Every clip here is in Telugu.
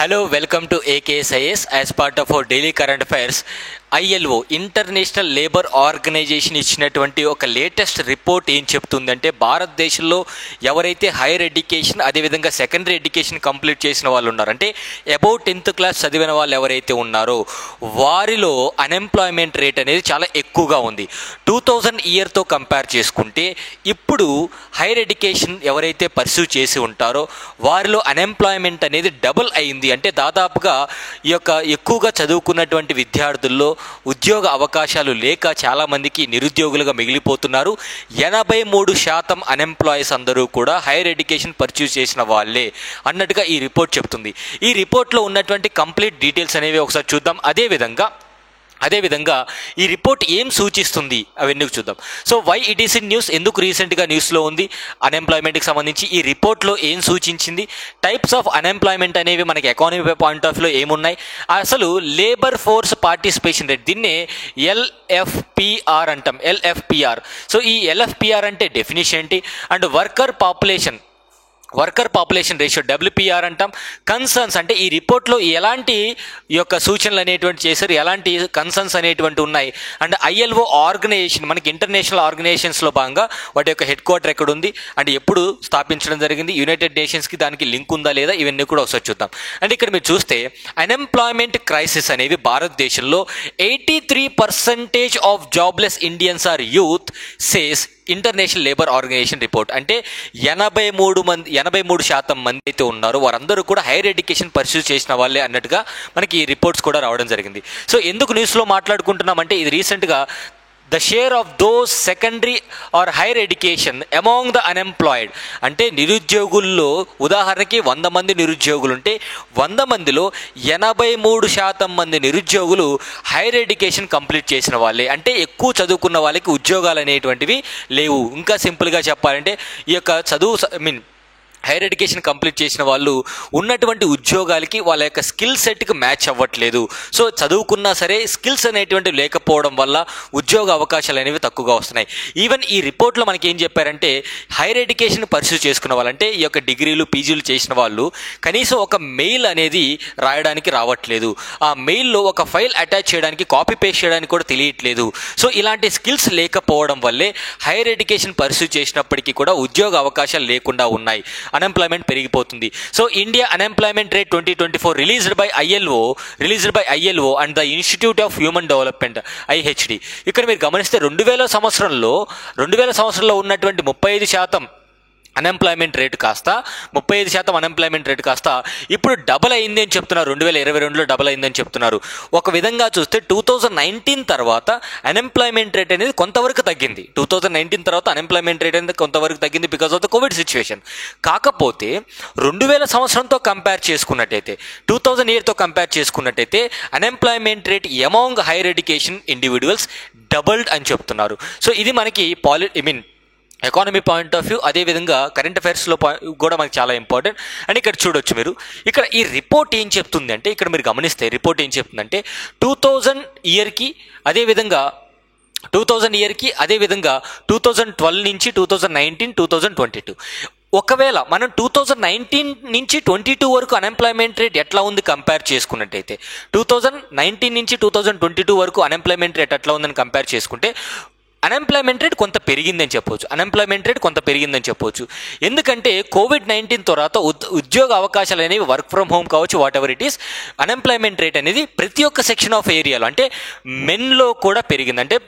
Hello, welcome to AKSIS. As part of our daily current affairs, ILO international labour organisation ఇచ్చినటువంటి ఒక లేటెస్ట్ రిపోర్ట్ ఏం చెప్తుందంటే, భారతదేశంలో ఎవరైతే హైయర్ ఎడ్యుకేషన్ అదేవిధంగా సెకండరీ ఎడ్యుకేషన్ కంప్లీట్ చేసిన వాళ్ళు ఉన్నారు, అంటే అబౌట్ 10th క్లాస్ చదివిన వాళ్ళు ఎవరైతే ఉన్నారో వారిలో అన్ఎంప్లాయ్మెంట్ రేట్ అనేది చాలా ఎక్కువగా ఉంది. 2000 ఇయర్తో కంపేర్ చేసుకుంటే ఇప్పుడు హైయర్ ఎడ్యుకేషన్ ఎవరైతే పర్సూ చేసి ఉంటారో వారిలో అన్ఎంప్లాయ్మెంట్ అనేది డబుల్ అయింది. అంటే దాదాపుగా ఈ యొక్క ఎక్కువగా చదువుకున్నటువంటి విద్యార్థుల్లో ఉద్యోగ అవకాశాలు లేక చాలామందికి నిరుద్యోగులుగా మిగిలిపోతున్నారు. 83% అన్ఎంప్లాయీస్ అందరూ కూడా హైయర్ ఎడ్యుకేషన్ పర్చేస్ చేసిన వాళ్ళే అన్నట్టుగా ఈ రిపోర్ట్ చెప్తుంది. ఈ రిపోర్ట్లో ఉన్నటువంటి కంప్లీట్ డీటెయిల్స్ అనేవి ఒకసారి చూద్దాం. అదేవిధంగా ఈ రిపోర్ట్ ఏం సూచిస్తుంది అవన్నీ చూద్దాం. So why it is in news, ఎందుకు రీసెంట్గా న్యూస్లో ఉంది, అన్ఎంప్లాయ్మెంట్కి సంబంధించి ఈ రిపోర్ట్లో ఏం సూచించింది, టైప్స్ ఆఫ్ అన్ఎంప్లాయ్మెంట్ అనేవి మనకి ఎకానమీ పాయింట్ ఆఫ్ వ్యూలో ఏమున్నాయి, అసలు లేబర్ ఫోర్స్ పార్టిసిపేషన్ రేట్, దీన్నే ఎల్ఎఫ్పిఆర్ అంటాం, ఎల్ఎఫ్పిఆర్. సో ఈ ఎల్ఎఫ్పిఆర్ అంటే డెఫినిషన్ ఏంటి, అండ్ వర్కర్ పాపులేషన్ రేషియో డబ్ల్యూపీఆర్ అంటాం. కన్సర్న్స్ అంటే ఈ రిపోర్ట్లో ఎలాంటి ఈ యొక్క సూచనలు అనేటువంటి చేశారు, ఎలాంటి కన్సర్న్స్ అనేటువంటి ఉన్నాయి, అండ్ ఐఎల్ఓ ఆర్గనైజేషన్ మనకి ఇంటర్నేషనల్ ఆర్గనైజేషన్స్లో భాగంగా వాటి యొక్క హెడ్ క్వార్టర్ ఎక్కడ ఉంది అండ్ ఎప్పుడు స్థాపించడం జరిగింది, యునైటెడ్ నేషన్స్కి దానికి లింక్ ఉందా లేదా, ఇవన్నీ కూడా ఒకసారి చూద్దాం. అండ్ ఇక్కడ మీరు చూస్తే అన్ఎంప్లాయ్మెంట్ క్రైసిస్ అనేవి భారతదేశంలో 83% of jobless Indians are youth says international labour organisation report. అంటే 83% మంది అయితే ఉన్నారు వారందరూ కూడా హైయర్ ఎడ్యుకేషన్ పర్సూ చేసిన వాళ్ళే అన్నట్టుగా మనకి ఈ రిపోర్ట్స్ కూడా రావడం జరిగింది. సో ఎందుకు న్యూస్లో మాట్లాడుకుంటున్నామంటే, ఇది రీసెంట్గా the share of those secondary are higher education among the unemployed, అంటే నిరుద్యోగుల్లో ఉదాహరణకి 100 మంది నిరుద్యోగులు ఉంటే 100 మందిలో 83% మంది నిరుద్యోగులు హైయర్ ఎడ్యుకేషన్ కంప్లీట్ చేసిన వాళ్ళే. అంటే ఎక్కువ చదువుకున్న వాళ్ళకి ఉద్యోగాలు అనేటువంటివి లేవు. ఇంకా సింపుల్గా చెప్పాలంటే ఈ యొక్క హైయర్ ఎడ్యుకేషన్ కంప్లీట్ చేసిన వాళ్ళు ఉన్నటువంటి ఉద్యోగాలకి వాళ్ళ యొక్క స్కిల్ సెట్కి మ్యాచ్ అవ్వట్లేదు. సో చదువుకున్నా సరే స్కిల్స్ అనేటువంటివి లేకపోవడం వల్ల ఉద్యోగ అవకాశాలు అనేవి తక్కువగా వస్తున్నాయి. ఈవెన్ ఈ రిపోర్ట్లో మనకి ఏం చెప్పారంటే, హైయర్ ఎడ్యుకేషన్ పర్సూ చేసుకున్న వాళ్ళంటే ఈ యొక్క డిగ్రీలు పీజీలు చేసిన వాళ్ళు కనీసం ఒక మెయిల్ అనేది రాయడానికి రావట్లేదు, ఆ మెయిల్లో ఒక ఫైల్ అటాచ్ చేయడానికి కాపీ పేస్ట్ చేయడానికి కూడా తెలియట్లేదు. సో ఇలాంటి స్కిల్స్ లేకపోవడం వల్లే హైయర్ ఎడ్యుకేషన్ పర్సూ చేసినప్పటికీ కూడా ఉద్యోగ అవకాశాలు లేకుండా ఉన్నాయి, అన్ఎంప్లాయ్మెంట్ పెరిగిపోతుంది. So India unemployment rate 2024 released by ILO and the institute of human development IHD. ఇక్కడ మీరు గమనిస్తే 2000 సంవత్సరంలో ఉన్నటువంటి 35% అన్ఎంప్లాయ్మెంట్ రేటు కాస్త 35% అన్ఎంప్లాయ్మెంట్ రేటు కాస్త ఇప్పుడు డబల్ అయింది అని చెప్తున్నారు. 2022లో డబల్ అయిందని చెప్తున్నారు. ఒక విధంగా చూస్తే 2019 తర్వాత అన్ఎంప్లాయ్మెంట్ రేట్ అనేది కొంతవరకు తగ్గింది. 2019 తర్వాత అన్ఎంప్లాయ్మెంట్ రేట్ అనేది కొంతవరకు తగ్గింది because of the Covid situation. కాకపోతే 2000 సంవత్సరంతో కంపేర్ చేసుకున్నట్టయితే, 2000 ఇయర్తో కంపేర్ చేసుకున్నట్టయితే unemployment rate among higher education individuals doubled అని చెప్తున్నారు. సో ఇది మనకి ఎకానమీ పాయింట్ ఆఫ్ వ్యూ, అదేవిధంగా కరెంట్ అఫైర్స్లో కూడా మనకి చాలా ఇంపార్టెంట్. అండ్ ఇక్కడ చూడొచ్చు మీరు, ఇక్కడ ఈ రిపోర్ట్ ఏం చెప్తుంది అంటే, ఇక్కడ మీరు గమనిస్తే రిపోర్ట్ ఏం చెప్తుందంటే 2000 ఇయర్కి అదేవిధంగా 2012 నుంచి 2019, 2022 ఒకవేళ మనం 2019 నుంచి 22 వరకు అన్ఎంప్లాయ్మెంట్ రేట్ ఎట్లా ఉంది కంపేర్ చేసుకున్నట్టయితే, 2019 నుంచి 2022 వరకు అన్ఎంప్లాయ్మెంట్ రేట్ ఎట్లా ఉందని కంపేర్ చేసుకుంటే అన్ఎంప్లాయ్మెంట్ రేట్ కొంత పెరిగిందని చెప్పవచ్చు. ఎందుకంటే COVID-19 తర్వాత ఉద్యోగ అవకాశాలు అనేవి వర్క్ ఫ్రమ్ హోమ్ కావచ్చు, what ever it is, unemployment rate అనేది ప్రతి ఒక్క సెక్షన్ ఆఫ్ ఏరియాలో అంటే మెన్లో కూడా పెరిగింది, అంటే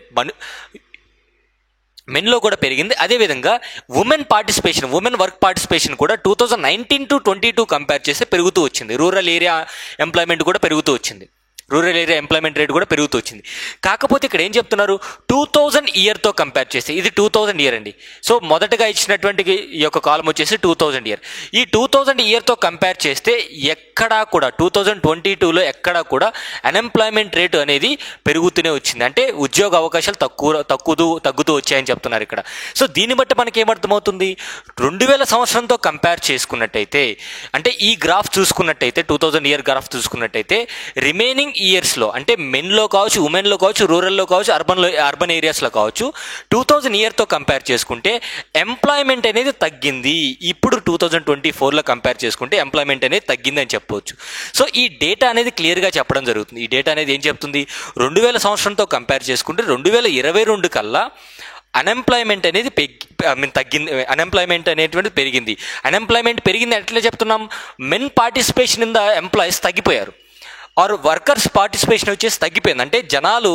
మెన్లో కూడా పెరిగింది. అదేవిధంగా ఉమెన్ వర్క్ పార్టిసిపేషన్ కూడా 2019 to 22 కంపేర్ చేస్తే పెరుగుతూ వచ్చింది. రూరల్ ఏరియా ఎంప్లాయ్మెంట్ రేట్ కూడా పెరుగుతూ వచ్చింది. కాకపోతే ఇక్కడ ఏం చెప్తున్నారు, 2000 ఇయర్తో కంపేర్ చేస్తే, ఇది 2000 ఇయర్ అండి. సో మొదటగా ఇచ్చినటువంటి ఈ యొక్క కాలం వచ్చేసి 2000 ఇయర్. ఈ 2000 ఇయర్తో కంపేర్ చేస్తే ఎక్కడా కూడా 2022లో ఎక్కడా కూడా అన్ఎంప్లాయ్మెంట్ రేటు అనేది పెరుగుతూనే వచ్చింది. అంటే ఉద్యోగ అవకాశాలు తగ్గుతూ వచ్చాయని చెప్తున్నారు ఇక్కడ. సో దీన్ని బట్టి మనకి ఏమర్థమవుతుంది, 2000 సంవత్సరంతో కంపేర్ చేసుకున్నట్టయితే, అంటే ఈ గ్రాఫ్ చూసుకున్నట్టయితే 2000 ఇయర్ గ్రాఫ్ చూసుకున్నట్టయితే రిమైనింగ్ సేమ్ ఇయర్స్లో అంటే మెన్లో కావచ్చు, ఉమెన్లో కావచ్చు, రూరల్లో కావచ్చు, అర్బన్ ఏరియాస్లో కావచ్చు 2000 ఇయర్తో కంపేర్ చేసుకుంటే ఎంప్లాయ్మెంట్ అనేది తగ్గింది. ఇప్పుడు 2024లో కంపేర్ చేసుకుంటే ఎంప్లాయ్మెంట్ అనేది తగ్గింది అని చెప్పవచ్చు. సో ఈ డేటా అనేది క్లియర్గా చెప్పడం జరుగుతుంది. ఈ డేటా అనేది ఏం చెప్తుంది, 2000 సంవత్సరంతో కంపేర్ చేసుకుంటే 2022 కల్లా అన్ఎంప్లాయ్మెంట్ అనేది తగ్గింది, అన్ఎంప్లాయ్మెంట్ అనేటువంటిది పెరిగింది. అన్ఎంప్లాయ్మెంట్ పెరిగింది ఎట్లా చెప్తున్నాం, men participation in the employees తగ్గిపోయారు, ఆర్ వర్కర్స్ పార్టిసిపేషన్ వచ్చేసి తగ్గిపోయింది. అంటే జనాలు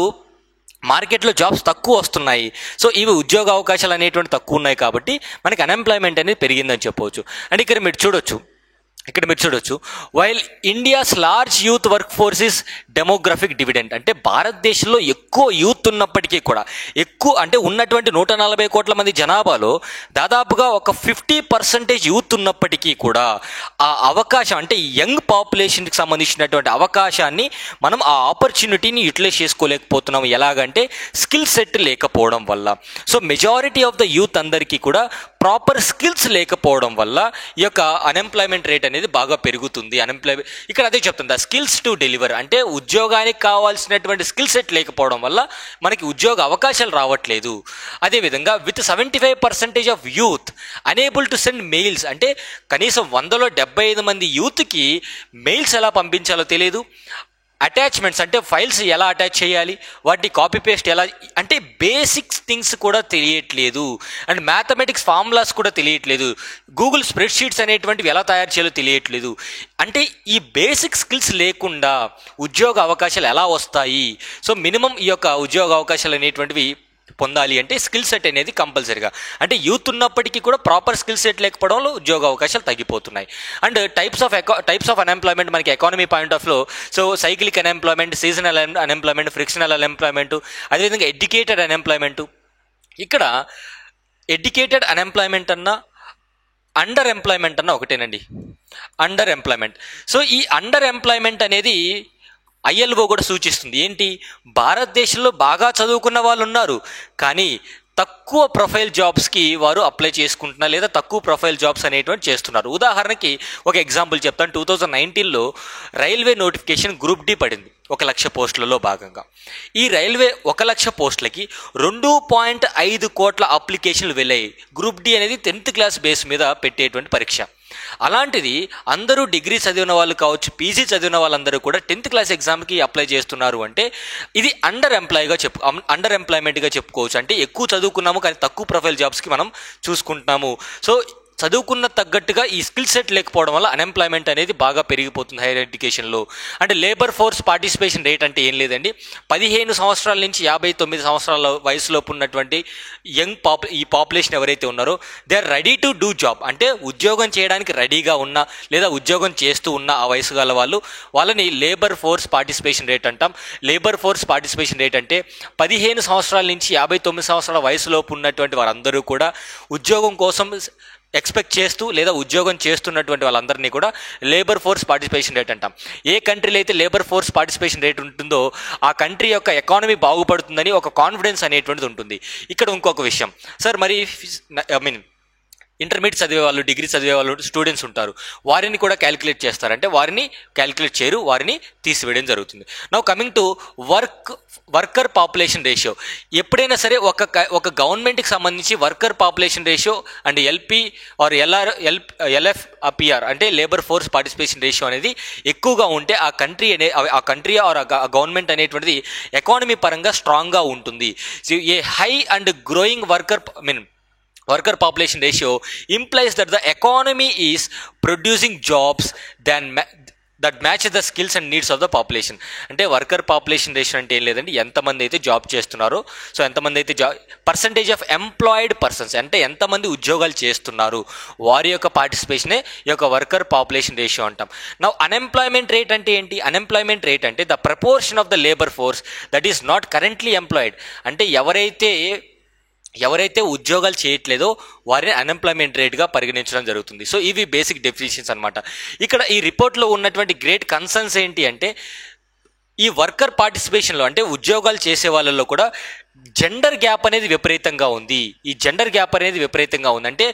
మార్కెట్లో జాబ్స్ తక్కువ వస్తున్నాయి, సో ఇవి ఉద్యోగ అవకాశాలు అనేటువంటి తక్కువ ఉన్నాయి కాబట్టి మనకి అన్ఎంప్లాయ్మెంట్ అనేది పెరిగిందని చెప్పవచ్చు. అండ్ ఇక్కడ మీరు చూడొచ్చు while India's large youth work force is demographic dividend. అంటే భారతదేశంలో ఎక్కువ యూత్ ఉన్నప్పటికీ కూడా, ఎక్కువ అంటే ఉన్నటువంటి 140 కోట్ల మంది జనాభాలో దాదాపుగా ఒక 50% యూత్ ఉన్నప్పటికీ కూడా ఆ అవకాశం అంటే యంగ్ పాపులేషన్కి సంబంధించినటువంటి అవకాశాన్ని మనం ఆ ఆపర్చునిటీని యూటిలైజ్ చేసుకోలేకపోతున్నాం. ఎలాగంటే స్కిల్ సెట్ లేకపోవడం వల్ల. So majority of the youth అందరికీ కూడా ప్రాపర్ స్కిల్స్ లేకపోవడం వల్ల ఈ యొక్క అన్ఎంప్లాయ్మెంట్ రేట్ అనేది బాగా పెరుగుతుంది. ఇక్కడ అదే చెప్తుంది, స్కిల్స్ టు డెలివర్ అంటే ఉద్యోగానికి కావాల్సినటువంటి స్కిల్ సెట్ లేకపోవడం వల్ల మనకి ఉద్యోగ అవకాశాలు రావట్లేదు. అదేవిధంగా with 75% of youth unable to send mails, అంటే కనీసం 100లో 75 మంది యూత్కి మెయిల్స్ ఎలా పంపించాలో తెలియదు. అటాచ్మెంట్స్ అంటే ఫైల్స్ ఎలా అటాచ్ చేయాలి, వాటి కాపీ పేస్ట్ ఎలా, అంటే బేసిక్స్ థింగ్స్ కూడా తెలియట్లేదు. అండ్ మ్యాథమెటిక్స్ ఫార్ములాస్ కూడా తెలియట్లేదు. గూగుల్ స్ప్రెడ్షీట్స్ అనేటువంటివి ఎలా తయారు చేయాలో తెలియట్లేదు. అంటే ఈ బేసిక్ స్కిల్స్ లేకుండా ఉద్యోగ అవకాశాలు ఎలా వస్తాయి? సో మినిమం ఈ యొక్క ఉద్యోగ అవకాశాలు అనేటువంటివి పొందాలి అంటే స్కిల్ సెట్ అనేది కంపల్సరీగా, అంటే యూత్ ఉన్నప్పటికీ కూడా ప్రాపర్ స్కిల్ సెట్ లేకపోవడంలో ఉద్యోగ అవకాశాలు తగ్గిపోతున్నాయి. అండ్ టైప్స్ ఆఫ్ అన్ఎంప్లాయ్మెంట్ మనకి ఎకానమీ పాయింట్ ఆఫ్ లో, so cyclic unemployment, seasonal unemployment, frictional unemployment, అదేవిధంగా ఎడ్యుకేటెడ్ అన్ఎంప్లాయ్మెంట్. ఇక్కడ ఎడ్యుకేటెడ్ అన్ఎంప్లాయ్మెంట్ అన్న అండర్ ఎంప్లాయ్మెంట్ అన్న ఒకటేనండి, అండర్ ఎంప్లాయ్మెంట్. సో ఈ అండర్ ఎంప్లాయ్మెంట్ అనేది ILO కూడా సూచిస్తుంది. ఏంటి, భారతదేశంలో బాగా చదువుకున్న వాళ్ళు ఉన్నారు కానీ తక్కువ ప్రొఫైల్ జాబ్స్కి వారు అప్లై చేసుకుంటున్నారు, లేదా తక్కువ ప్రొఫైల్ జాబ్స్ అనేటువంటి చేస్తున్నారు. ఉదాహరణకి ఒక ఎగ్జాంపుల్ చెప్తాను. 2019లో రైల్వే నోటిఫికేషన్ గ్రూప్ డి పడింది 1,00,000 పోస్టులలో భాగంగా. ఈ రైల్వే 1,00,000 పోస్టులకి 2.5 కోట్ల అప్లికేషన్లు వెళ్ళాయి. గ్రూప్ డి అనేది 10th క్లాస్ బేస్ మీద పెట్టేటువంటి పరీక్ష. అలాంటిది అందరూ డిగ్రీ చదివిన వాళ్ళు కావచ్చు, పీజీ చదివిన వాళ్ళందరూ కూడా 10th క్లాస్ ఎగ్జామ్కి అప్లై చేస్తున్నారు. అంటే ఇది అండర్ ఎంప్లాయ్మెంట్గా చెప్పుకోవచ్చు. అంటే ఎక్కువ చదువుకున్నాము కానీ తక్కువ ప్రొఫైల్ జాబ్స్కి మనం చూసుకుంటున్నాము. సో చదువుకున్న తగ్గట్టుగా ఈ స్కిల్ సెట్ లేకపోవడం వల్ల అన్ఎంప్లాయ్మెంట్ అనేది బాగా పెరిగిపోతుంది హైయర్ ఎడ్యుకేషన్లో. అంటే లేబర్ ఫోర్స్ పార్టిసిపేషన్ రేట్ అంటే ఏం లేదండి, 15 సంవత్సరాల నుంచి 59 సంవత్సరాల వయసులోపు ఉన్నటువంటి ఈ పాపులేషన్ ఎవరైతే ఉన్నారో they are ready to do job. అంటే ఉద్యోగం చేయడానికి రెడీగా ఉన్న లేదా ఉద్యోగం చేస్తూ ఉన్న ఆ వయసు గల వాళ్ళని లేబర్ ఫోర్స్ పార్టిసిపేషన్ రేట్ అంటాం. లేబర్ ఫోర్స్ పార్టిసిపేషన్ రేట్ అంటే 15 సంవత్సరాల నుంచి 59 సంవత్సరాల వయసులోపు ఉన్నటువంటి వారందరూ కూడా ఉద్యోగం కోసం ఎక్స్పెక్ట్ చేస్తూ లేదా ఉద్యోగం చేస్తున్నటువంటి వాళ్ళందరినీ కూడా లేబర్ ఫోర్స్ పార్టిసిపేషన్ రేట్ అంటాం. ఏ కంట్రీలో అయితే లేబర్ ఫోర్స్ పార్టిసిపేషన్ రేట్ ఉంటుందో ఆ కంట్రీ యొక్క ఎకానమీ బాగుపడుతుందని ఒక కాన్ఫిడెన్స్ అనేటువంటిది ఉంటుంది. ఇక్కడ ఇంకొక విషయం, సార్ మరి ఇంటర్మీడియట్ చదివే వాళ్ళు, డిగ్రీ చదివే వాళ్ళు స్టూడెంట్స్ ఉంటారు, వారిని కూడా క్యాలిక్యులేట్ చేస్తారంటే వారిని క్యాలిక్యులేట్ చేయరు, వారిని తీసివేయడం జరుగుతుంది. Now coming to worker population ratio. ఎప్పుడైనా సరే ఒక గవర్నమెంట్కి సంబంధించి worker population ratio and L P R LFPR అంటే లేబర్ ఫోర్స్ పార్టిసిపేషన్ రేషియో అనేది ఎక్కువగా ఉంటే ఆ కంట్రీ ఆర్ గవర్నమెంట్ అనేటువంటిది ఎకానమీ పరంగా స్ట్రాంగ్గా ఉంటుంది. A high and growing worker population ratio implies that the economy is producing jobs that match the skills and needs of the population. అంటే వర్కర్ పాపులేషన్ రేషియో అంటే ఏం లేదండి, ఎంతమంది అయితే జాబ్ చేస్తున్నారో, సో ఎంతమంది అయితే పర్సంటేజ్ ఆఫ్ ఎంప్లాయిడ్ పర్సన్స్ అంటే ఎంతమంది ఉద్యోగాలు చేస్తున్నారు వారి యొక్క పార్టిసిపేషనే ఈ యొక్క వర్కర్ పాపులేషన్ రేషియో అంటాం. నౌ అన్ఎంప్లాయ్మెంట్ రేట్ అంటే ఏంటి? అన్ఎంప్లాయ్మెంట్ రేట్ అంటే the proportion of the labour force that is not currently employed. అంటే ఎవరైతే ఉద్యోగాలు చేయట్లేదో వారిని అన్ఎంప్లాయ్మెంట్ రేట్గా పరిగణించడం జరుగుతుంది. సో ఇవి బేసిక్ డెఫినిషన్స్ అనమాట. ఇక్కడ ఈ రిపోర్ట్లో ఉన్నటువంటి గ్రేట్ కన్సర్న్స్ ఏంటి అంటే ఈ వర్కర్ పార్టిసిపేషన్లో అంటే ఉద్యోగాలు చేసే వాళ్ళలో కూడా జెండర్ గ్యాప్ అనేది విపరీతంగా ఉంది. ఈ జెండర్ గ్యాప్ అనేది విపరీతంగా ఉంది అంటే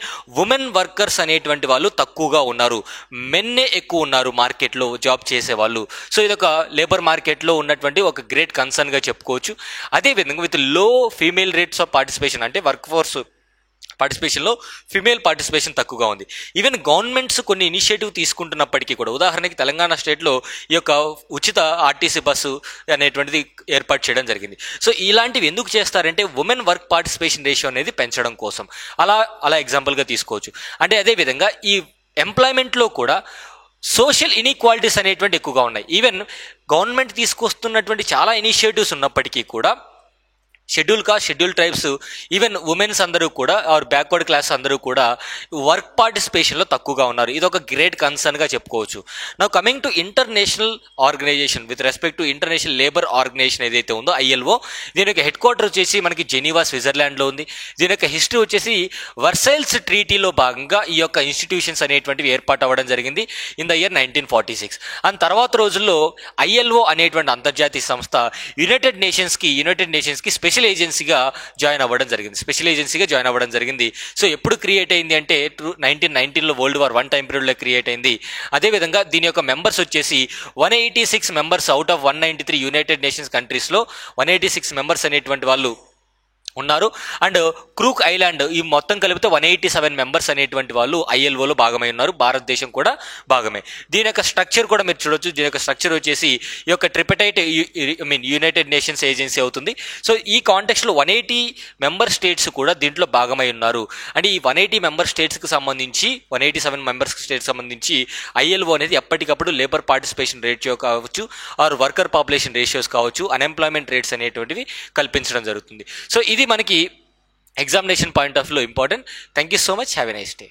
ఉమెన్ వర్కర్స్ అనేటువంటి వాళ్ళు తక్కువగా ఉన్నారు, మెన్నే ఎక్కువ ఉన్నారు మార్కెట్లో జాబ్ చేసే వాళ్ళు. సో ఇదొక లేబర్ మార్కెట్లో ఉన్నటువంటి ఒక గ్రేట్ కన్సర్న్గా చెప్పుకోవచ్చు. అదేవిధంగా విత్ లో ఫీమేల్ రేట్స్ ఆఫ్ పార్టిసిపేషన్ అంటే వర్క్ ఫోర్స్ పార్టిసిపేషన్లో ఫిమేల్ పార్టిసిపేషన్ తక్కువగా ఉంది. ఈవెన్ గవర్నమెంట్స్ కొన్ని ఇనిషియేటివ్ తీసుకుంటున్నప్పటికీ కూడా, ఉదాహరణకి తెలంగాణ స్టేట్లో ఈ యొక్క ఉచిత ఆర్టీసీ బస్సు అనేటువంటిది ఏర్పాటు చేయడం జరిగింది. సో ఇలాంటివి ఎందుకు చేస్తారంటే ఉమెన్ వర్క్ పార్టిసిపేషన్ రేషియో అనేది పెంచడం కోసం. అలా ఎగ్జాంపుల్గా తీసుకోవచ్చు. అంటే అదేవిధంగా ఈ ఎంప్లాయ్మెంట్లో కూడా సోషల్ ఇన్ఈక్వాలిటీస్ అనేటువంటి ఎక్కువగా ఉన్నాయి. ఈవెన్ గవర్నమెంట్ తీసుకొస్తున్నటువంటి చాలా ఇనిషియేటివ్స్ ఉన్నప్పటికీ కూడా షెడ్యూల్ ట్రైబ్స్, ఈవెన్ ఉమెన్స్ అందరూ కూడా ఆర్ బ్యాక్వర్డ్ క్లాస్ అందరూ కూడా వర్క్ పార్టిసిపేషన్లో తక్కువగా ఉన్నారు. ఇది ఒక గ్రేట్ కన్సర్న్గా చెప్పుకోవచ్చు. Now coming to international organisation with respect to international labour organisation ఏదైతే ఉందో ILO, దీని యొక్క హెడ్ క్వార్టర్ వచ్చేసి మనకి జెనీవా స్విట్జర్లాండ్లో ఉంది. దీని యొక్క హిస్టరీ వచ్చేసి వర్సైల్స్ ట్రీటీలో భాగంగా ఈ యొక్క ఇన్స్టిట్యూషన్స్ అనేటువంటివి ఏర్పాటు అవ్వడం జరిగింది ఇన్ ద ఇయర్ 1946. అండ్ తర్వాత రోజుల్లో ILO అనేటువంటి అంతర్జాతీయ సంస్థ యునైటెడ్ నేషన్స్కి స్పెషల్ ఏజెన్సీగా జాయిన్ అవ్వడం జరిగింది. సో ఎప్పుడు క్రియేట్ అయింది అంటే 1919లో World War I టైం పీరియడ్లో క్రియేట్ అయింది. అదేవిధంగా దీని యొక్క మెంబర్స్ వచ్చేసి 186 members out of 193 United nations కంట్రీస్లో 186 మెంబర్స్ అనేటువంటి వాళ్ళు ఉన్నారు. అండ్ క్రూక్ ఐలాండ్ ఈ మొత్తం కలిపితే 187 మెంబర్స్ అనేటువంటి వాళ్ళు ILOలో భాగమై ఉన్నారు. భారతదేశం కూడా భాగమే. దీని యొక్క స్ట్రక్చర్ కూడా మీరు చూడొచ్చు. దీని యొక్క స్ట్రక్చర్ వచ్చేసి ఈ యొక్క ట్రిపటైట్ యునైటెడ్ నేషన్స్ ఏజెన్సీ అవుతుంది. సో ఈ కాంటెక్స్లో 180 మెంబర్ స్టేట్స్ కూడా దీంట్లో భాగమై ఉన్నారు. అంటే ఈ 180 మెంబర్ స్టేట్స్కి సంబంధించి 187 మెంబర్ స్టేట్స్ సంబంధించి ILO అనేది ఎప్పటికప్పుడు లేబర్ పార్టిసిపేషన్ రేషియో కావచ్చు, ఆర్ వర్కర్ పాపులేషన్ రేషియోస్ కావచ్చు, అన్ఎంప్లాయ్మెంట్ రేట్స్ అనేటువంటివి కల్పించడం జరుగుతుంది. సో ఇది మనకి ఎగ్జామినేషన్ పాయింట్ ఆఫ్ వ్యూలో important. Thank you so much. Have a nice day.